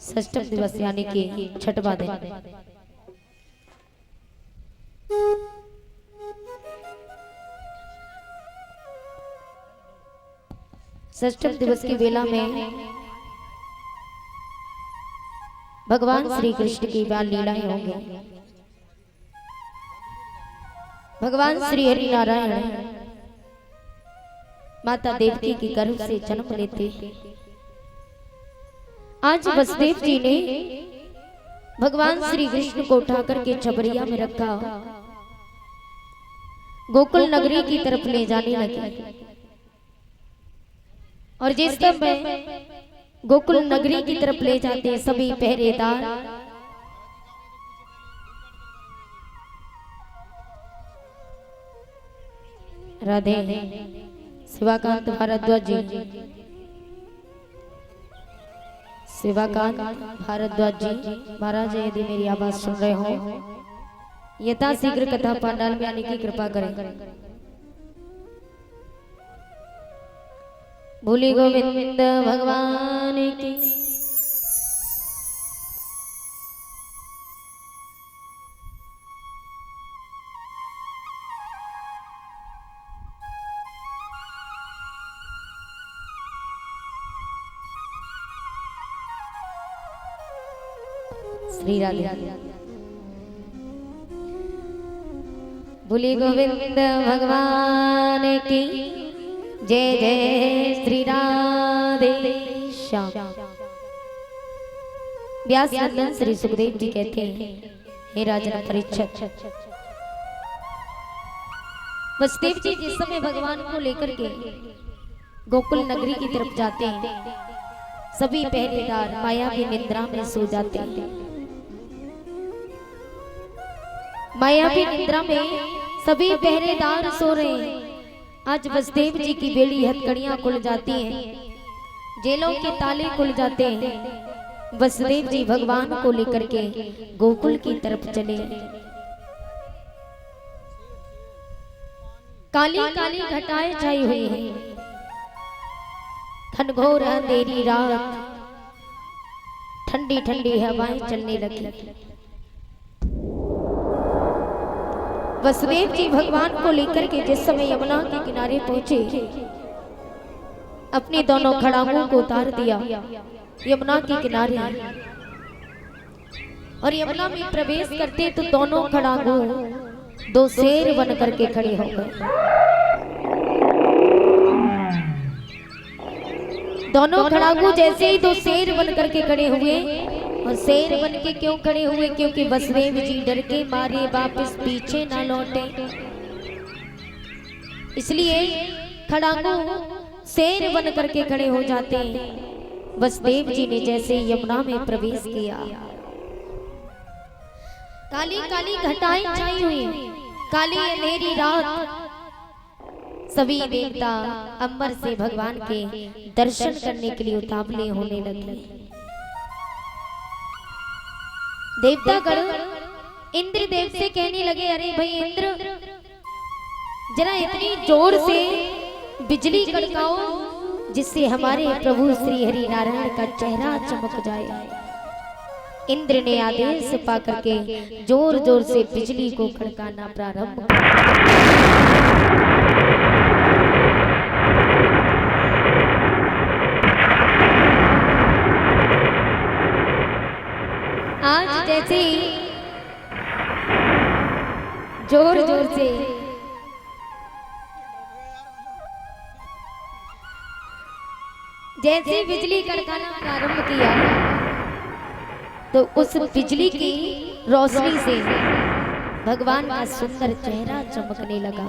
षष्ठम दिवस यानी कि छठवां दिन। षष्ठम दिवस की बेला में भगवान श्री कृष्ण की बाल लीलाएं होंगी। भगवान श्री हरि नारायण माता देवकी की गर्भ से जन्म लेते। आज वसुदेव जी ने भगवान श्री कृष्ण को उठाकर के छबरिया में रखा, गोकुल नगरी की तरफ ले जाने लगे। और जिस समय गोकुल नगरी की तरफ ले जाते सभी पहरेदार राधे शिवाकांत भारद्वाज जी, शिवाकांत भारद्वाज जी महाराज, यदि मेरी आवाज सुन रहे हो यथाशीघ्र कथा पंडाल में आने की कृपा करें। भोले गोविंद भगवान की श्री राधे। भोले गोविंद भगवान की जय जय श्री राधे श्याम। व्यास नंदन श्री सुखदेव जी कहते हैं, हे राजन परीक्षित, वसुदेव जी जिस समय भगवान को लेकर के गोकुल नगरी की तरफ जाते हैं, सभी पहरेदार माया की निद्रा में सो जाते हैं। माया की निद्रा में सभी पहरेदार सो रहे हैं। आज वसुदेव जी की बेड़ी हथकड़ियां खुल जाती हैं, जेलों के ताले खुल जाते हैं। वसुदेव जी भगवान को लेकर के गोकुल की तरफ चले। काली काली घटाएं छाई हुई हैं, घनघोर अंधेरी रात, ठंडी ठंडी हवाएं चलने लगी। वसुदेव जी भगवान को लेकर के जिस समय यमुना के किनारे पहुंचे, अपने दोनों खड़ांगों को उतार दिया यमुना के किनारे, और यमुना में प्रवेश करते तो दोनों खड़ांगों दो शेर बन करके खड़े हो गए। दोनों खड़ांगों जैसे ही दो शेर बन करके खड़े हुए, और शेर बन के क्यों खड़े हुए? क्योंकि वसुदेव जी डर के मारे वापस पीछे ना लौटे, इसलिए खड़ांगों शेर बन करके खड़े हो जाते हैं। वसुदेव जी ने जैसे यमुना में प्रवेश किया, काली काली घटाएं छाई हुई, काली अंधेरी रात, सभी देवता अंबर से भगवान के दर्शन करने के लिए उतावले होने लगे। देवतागण इंद्र देव से कहने लगे, अरे भाई इंद्र, जरा इतनी जोर से बिजली कड़काओ जिससे हमारे प्रभु श्री हरि नारायण का चेहरा चमक जाए। इंद्र ने आदेश पा करके जोर जोर से बिजली को कड़काना प्रारंभ किया। आज जैसे जोर जोर से जैसे बिजली कड़काना प्रारंभ किया, तो उस बिजली की रोशनी से भगवान का सुंदर चेहरा चमकने लगा।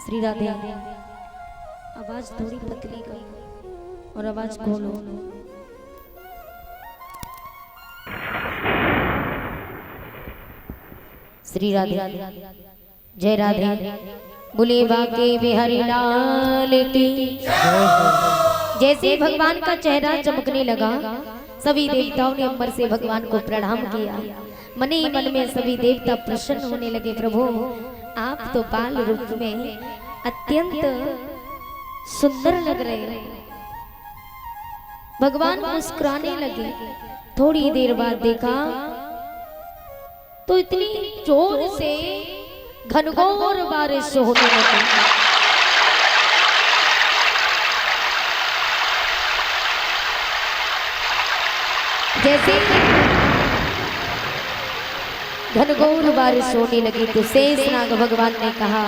श्री राधे। आवाज थोड़ी पतली करो और आवाज खोलो। श्री राधे। जय राधे। बोले बाके बिहारी लाल की। जैसे भगवान का चेहरा चमकने लगा, सभी देवताओं ने अंबर से भगवान को प्रणाम किया। मन ही मन में सभी देवता प्रसन्न होने लगे। प्रभु, आप तो बाल रूप में अत्यंत सुंदर लग रहे हैं। भगवान मुस्कुराने लगे। थोड़ी देर बाद देखा तो इतनी जोर से घनघोर बारिश होने लगी। जैसे घनघोर बारिश होने लगी तो शेषनाग भगवान ने कहा,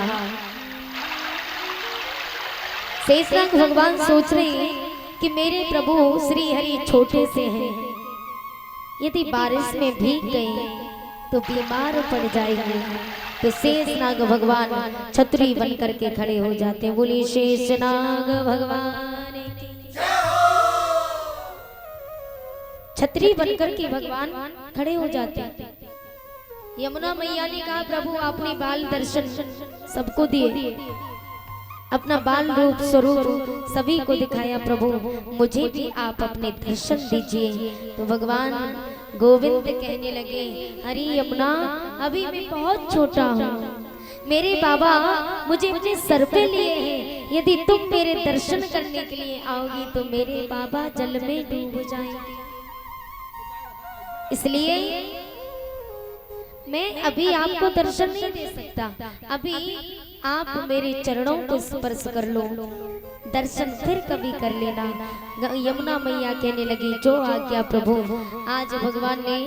शेषनाग भगवान सोच रहे हैं कि मेरे प्रभु श्री हरि छोटे से हैं, यदि बारिश में भीग गए तो बीमार पड़ जाएंगे। तो शेषनाग भगवान छतरी बन करके खड़े हो जाते हैं। बोलिए शेषनाग भगवान की। छतरी बन करके भगवान खड़े हो जाते हैं। यमुना मैया ने कहा, प्रभु आपने बाल दर्शन सबको दिए, अपना बाल रूप स्वरूप सभी को दिखाया, प्रभु मुझे भी आप अपने दर्शन दीजिए। तो भगवान गोविंद कहने लगे, अरे यमुना अभी मैं बहुत छोटा हूँ, मेरे बाबा मुझे अपने सर पे लिए हैं, यदि तुम मेरे दर्शन करने के लिए आओगी तो मेरे बाबा जल में डूब जाएंगे, इसलिए मैं अभी आपको दर्शन नहीं दे सकता, अभी आप मेरे चरणों को स्पर्श कर लो, दर्शन फिर कभी कर लेना। यमुना मैया कहने लगी, जो आज्ञा प्रभु। आज भगवान ने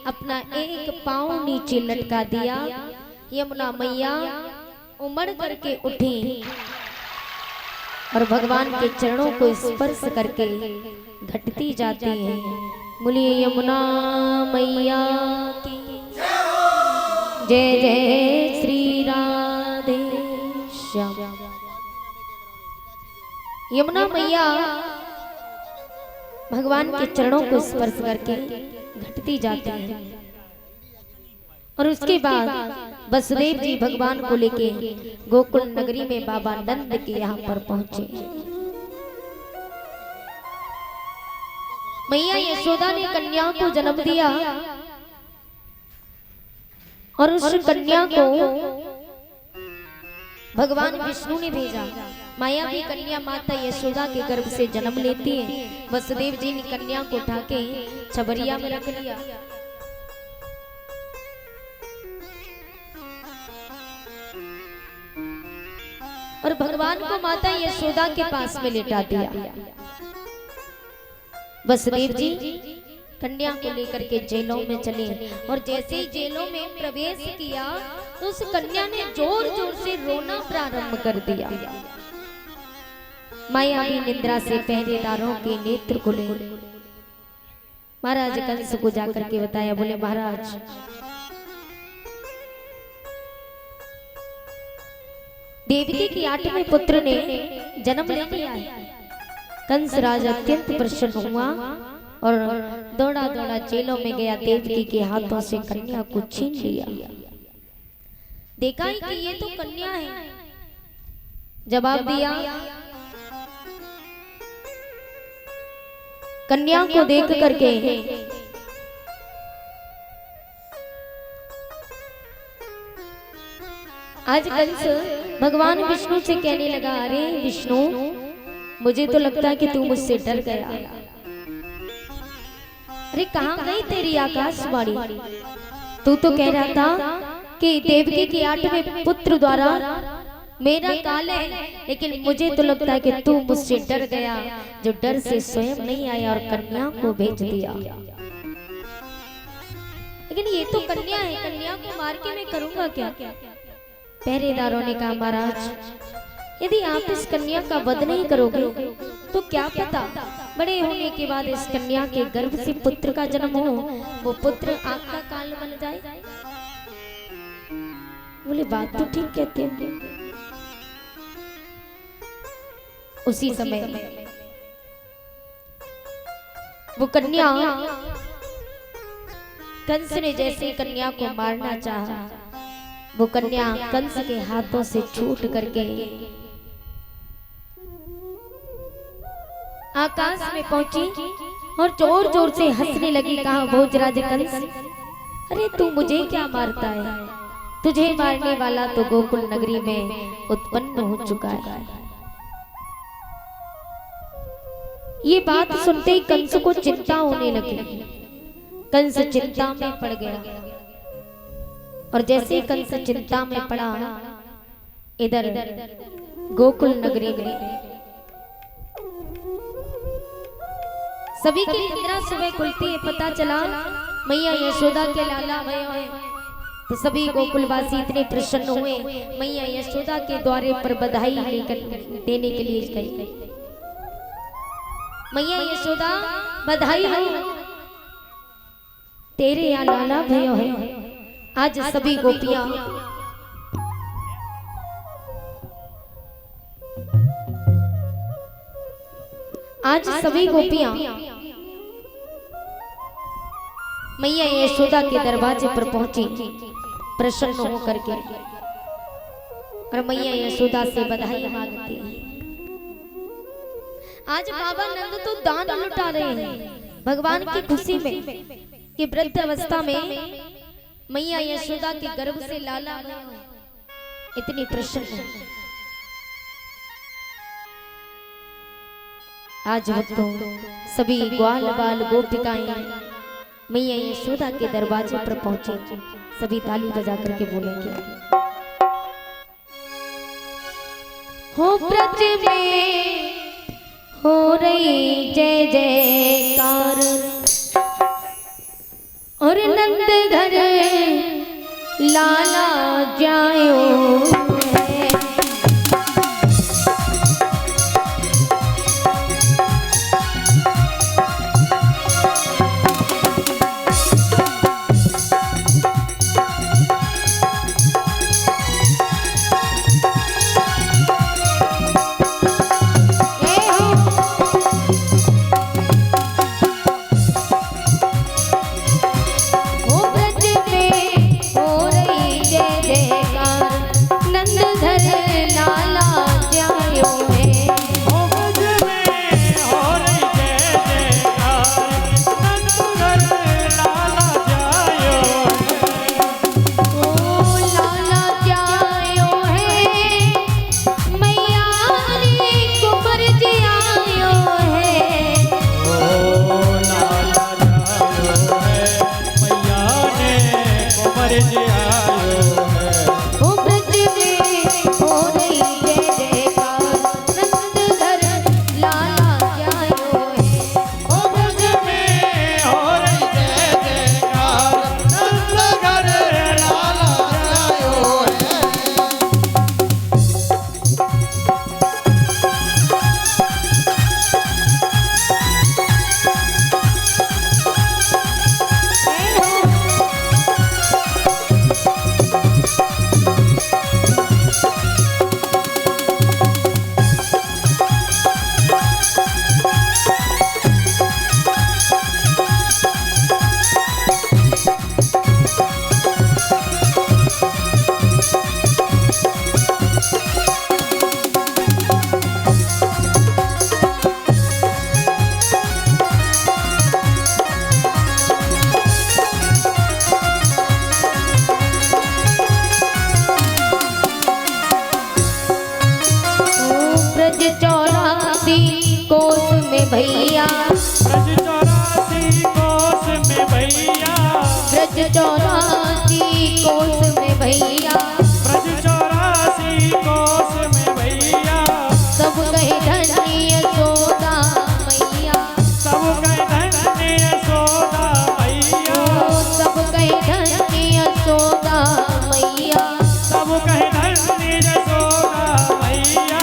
अपना एक पांव नीचे लटका दिया। यमुना मैया उमड़ करके उठी और भगवान के चरणों को स्पर्श करके घटती जाती है। बोलिए यमुना मैया की जय जय श्री राधे श्याम। यमुना मैया भगवान के चरणों को स्पर्श करके घटती जाती है और उसके बाद वसुदेव जी भगवान को लेके गोकुल नगरी में बाबा नंद के यहाँ पर पहुंचे। मैया यशोदा ने कन्या को जन्म दिया और उस कन्या को भगवान विष्णु ने भेजा। माया भी कन्या माता यशोदा के गर्भ से जन्म लेती है। वसुदेव जी ने कन्या को उठा के छबरिया में रख लिया। और भगवान को माता यशोदा के पास में लेटा दिया। वसुदेव जी कन्या को लेकर के जेलों में चले और जैसे ही जेलों में प्रवेश किया तो उस कन्या ने जोर जोर से रोना प्रारंभ कर दिया। माया भी निद्रा से पहरेदारों के नेत्र खुले। महाराज कंस को जाकर के बताया, बोले महाराज देवकी की 8वें पुत्र ने जन्म ले लिया है। कंस राज अत्यंत प्रसन्न हुआ और दौड़ा दौड़ा जेलों में गया, देवकी के हाथों से कन्या को छीन लिया। देखा कि ये तो कन्या है, जवाब दिया। कन्या को देख करके आज कंस भगवान विष्णु से कहने लगा, अरे विष्णु मुझे तो लगता है कि तू मुझसे डर गया। अरे कहाँ गई तेरी आकाशवाणी? तू तो कह रहा था कि देवकी के 8वें पुत्र द्वारा मेरा काल है, लेकिन मुझे तो लगता है कि तू मुझसे डर गया, जो डर से स्वयं नहीं आया और कन्या को भेज दिया। लेकिन ये तो कन्या है, कन्या को मार के मैं करूंगा क्या? पहरेदारों ने कहा, महाराज यदि आप इस कन्या का वध नहीं करोगे तो क्या पता बड़े होने के बाद इस कन्या के गर्भ से पुत्र का जन्म हो, वो पुत्र आपका काल बन जाए। बोले बात तो ठीक कहते हैं। उसी समय वो कन्या, कंस ने जैसे कन्या को मारना चाहा, वो कन्या कंस के हाथों से छूट करके आकाश में पहुंची और जोर जोर से हंसने लगी। कहा, भोजराज कंस, अरे तू मुझे क्या मारता है? तुझे मारने वाला तो गोकुल नगरी में उत्पन्न हो चुका है। ये बात सुनते ही कंस को चिंता होने लगी। कंस चिंता में पड़ गया और जैसे ही कंस चिंता में पड़ा, इधर गोकुल नगरी में सभी की निद्रा सुबह खुलती है, पता चला मैया यशोदा के लाला भय हैं। तो सभी गोकुलवासी इतने प्रसन्न हुए, मैया यशोदा के द्वारे पर बधाई लेकर देने के लिए गई। मैया यशोदा बधाई हो, तेरे यहाँ लाला भयो है। आज सभी गोपियां मैया यशोदा के दरवाजे पर पहुंची प्रसन्न होकर के, और मैया यशोदा से बधाई मांगती है। आज बाबा नंद तो दान लुटा रहे हैं भगवान की खुशी में कि वृद्ध अवस्था में मैया यशोदा के गर्भ से लाला इतनी प्रसन्न है। आज तो सभी ग्वाल बाल गोपिकाएं मैया यशोदा के दरवाजे पर पहुंचे, सभी ताली बजा करके बोलेंगे, हो ब्रज में हो रही जय जयकार, और नंद घर लाला जायो है। भैया ब्रज 84 कोस में भैया, ब्रज 84 कोस में भैया, ब्रज 84 कोस में भैया, सब कहे धन्य यशोदा मैया, सब कहे धन्य यशोदा मैया, सब कहे धन्य यशोदा मैया, सब कहे धन्य यशोदा मैया।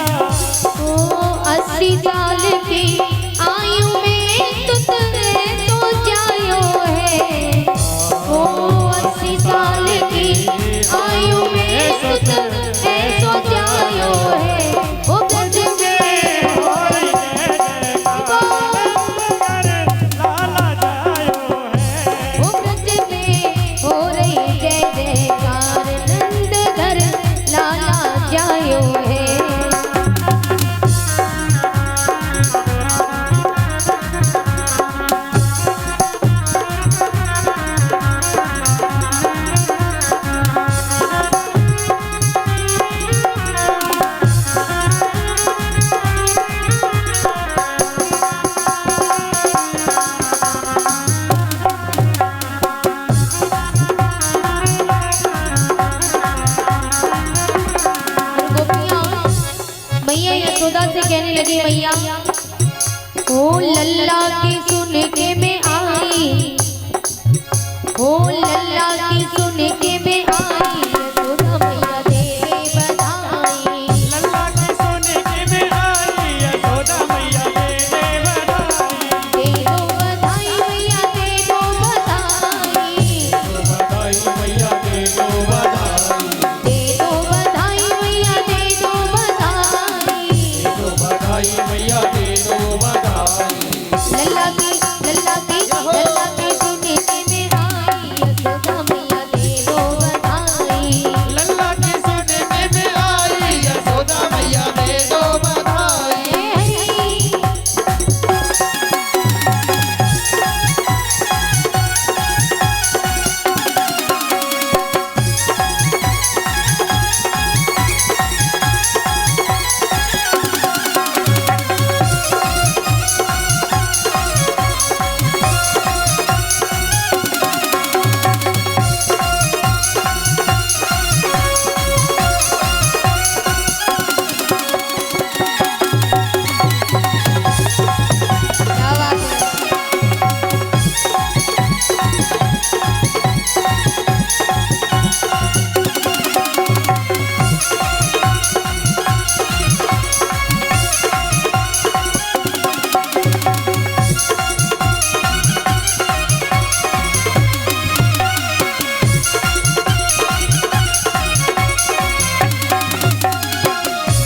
80 साल की आयु में तुझे तो जायो है, ओ हो लल्ला की सुन के मैं आई, हो लल्ला की सुन के मैं आई, यशोदा मैया दे बधाई। लल्ला की सुन के मैं आई, यशोदा मैया दे बधाई। दे दो बधाई मैया दे दो बधाई, बधाई मैया दे दो बधाई। दे दो बधाई मैया दे दो बधाई। बधाई मैया दे दो बधाई। लल्ला की सुन के मैं आई, यशोदा मैया दे दो बधाई। लल्ला की सुन के मैं आई, यशोदा मैया दे दो बधाई। क्या बात है।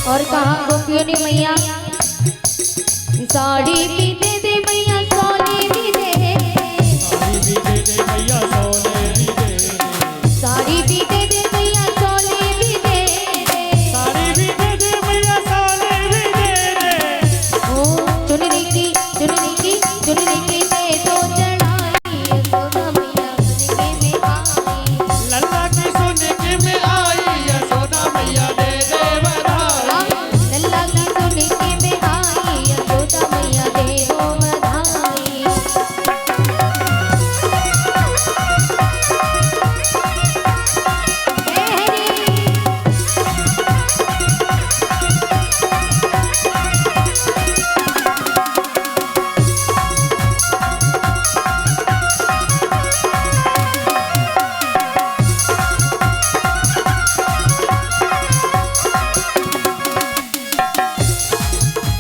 और कहा गोपियों ने मैया साड़ी भी दे दे मैया सोने भी दे दे, साड़ी भी दे दे मैया सोने भी दे दे। साड़ी भी दे दे मैया सोने भी दे दे। साड़ी भी दे दे मैया सोने भी दे दे। ओ चुनरी की दे दो चढ़ाई, यशोदा मैया सुन के मैं आई। लल्ला की सुन के मैं आई, यशोदा मैया दे दे बधाई। लल्ला की सुन के मैं आई, यशोदा मैया दे दो बधाई।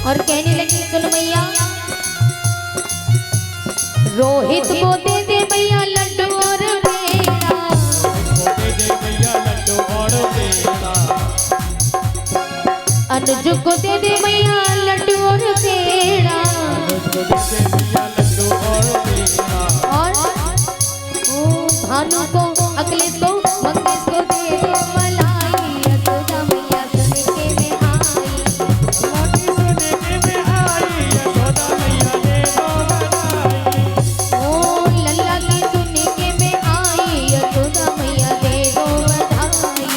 और कहने लगी सुन मैया, रोहित को दे दे मैया लड्डू और पेड़ा, दे दे मैया लड्डू और पेड़ा। अनुज को दे दे मैया लड्डू और पेड़ा, दे दे मैया लड्डू और पेड़ा। और ओ भानु को अखिलेश को मंगेश को दे दे मलाई, यशोदा मैया सुन के मैं आई। लल्ला की सुन के मैं आई, यशोदा मैया दे दो बधाई। ओ लल्ला की सुन के मैं आई, यशोदा मैया दे दो बधाई।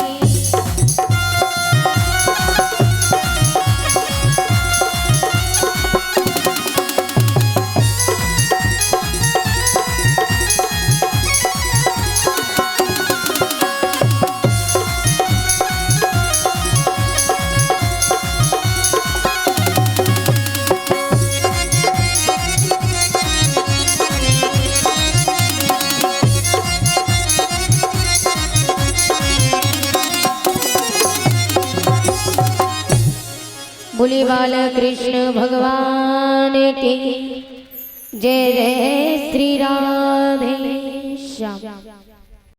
बोले बाला कृष्ण भगवान की जय जय श्री राधे।